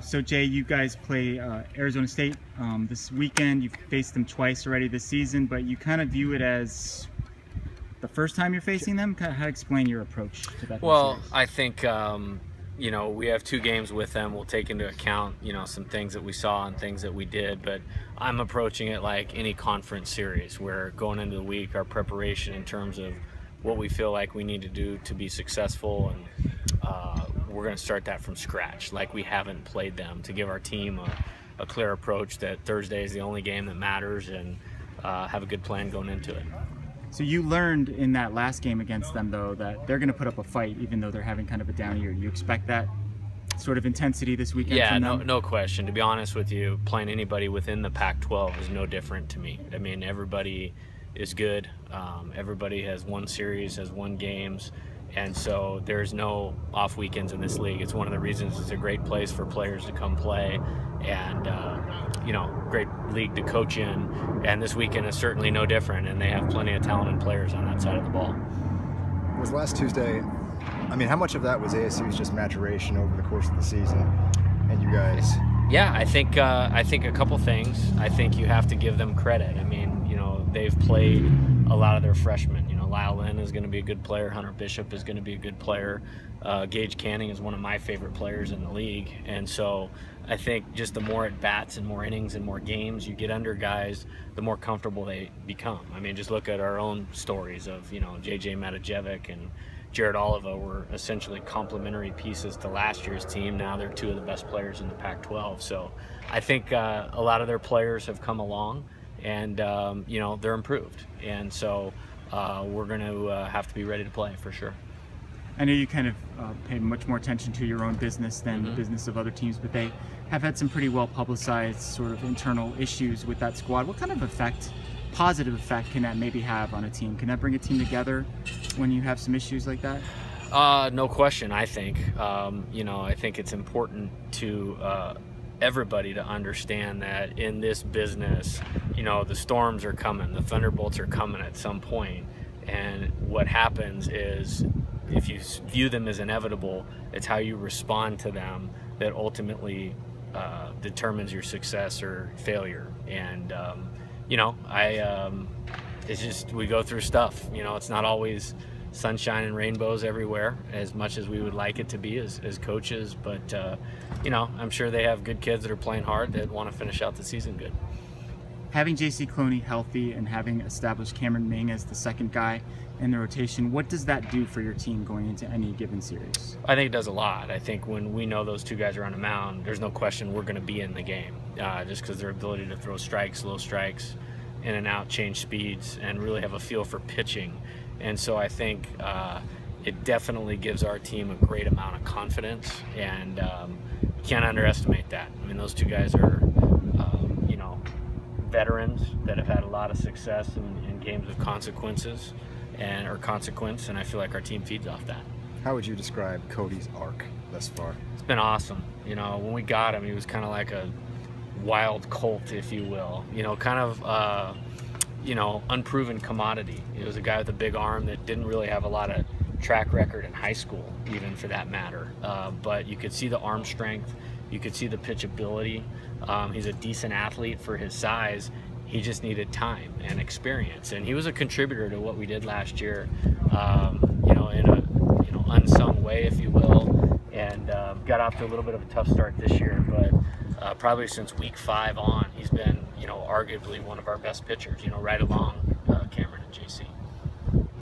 So Jay, you guys play Arizona State this weekend. You've faced them twice already this season, but you kind of view it as the first time you're facing them. How to explain your approach to that? Well, I think we have 2 games with them. We'll take into account some things that we saw and things that we did, but I'm approaching it like any conference series, where going into the week, our preparation in terms of what we feel like we need to do to be successful, and we're going to start that from scratch, like we haven't played them, to give our team a clear approach that Thursday is the only game that matters, and have a good plan going into it. So you learned in that last game against them, though, that they're going to put up a fight even though they're having kind of a down year. You expect that sort of intensity this weekend? Yeah, from them? No question. To be honest with you, playing anybody within the Pac-12 is no different to me. I mean, everybody is good. Everybody has won series, has won games. And so there's no off weekends in this league. It's one of the reasons it's a great place for players to come play, and great league to coach in. And this weekend is certainly no different, and they have plenty of talented players on that side of the ball. Was last Tuesday, I mean, how much of that was ASU's just maturation over the course of the season, and you guys? Yeah, I think a couple things. I think you have to give them credit. I mean, they've played a lot of their freshmen. Lyle Lynn is going to be a good player. Hunter Bishop is going to be a good player. Gage Canning is one of my favorite players in the league. And so I think just the more at-bats and more innings and more games you get under guys, the more comfortable they become. I mean, just look at our own stories of, J.J. Matajevic and Jared Oliva were essentially complementary pieces to last year's team. Now they're 2 of the best players in the Pac-12. So I think a lot of their players have come along, and, they're improved. And so we're going to have to be ready to play for sure. I know you kind of pay much more attention to your own business than the business of other teams, but they have had some pretty well publicized sort of internal issues with that squad. What kind of positive effect can that maybe have on a team? Can that bring a team together when you have some issues like that? No question. I think, I think it's important to everybody to understand that in this business, the storms are coming, the thunderbolts are coming at some point, and what happens is, if you view them as inevitable, it's how you respond to them that ultimately determines your success or failure. And it's just, we go through stuff. It's not always sunshine and rainbows everywhere, as much as we would like it to be as coaches, but I'm sure they have good kids that are playing hard that want to finish out the season good. Having J.C. Cloney healthy and having established Cameron Ming as the second guy in the rotation, what does that do for your team going into any given series? I think it does a lot. I think when we know those 2 guys are on the mound, there's no question we're going to be in the game, just because their ability to throw strikes, low strikes, in and out, change speeds, and really have a feel for pitching. And so I think it definitely gives our team a great amount of confidence, and you can't underestimate that. I mean, those 2 guys are, veterans that have had a lot of success in games of consequence, and I feel like our team feeds off that. How would you describe Cody's arc thus far? It's been awesome. When we got him, he was kind of like a wild colt, if you will. Unproven commodity. He was a guy with a big arm that didn't really have a lot of track record in high school, even for that matter. But you could see the arm strength. You could see the pitchability. He's a decent athlete for his size. He just needed time and experience, and he was a contributor to what we did last year, in a unsung way, if you will, and got off to a little bit of a tough start this year, but probably since week 5 on, he's been arguably one of our best pitchers, right along Cameron and JC.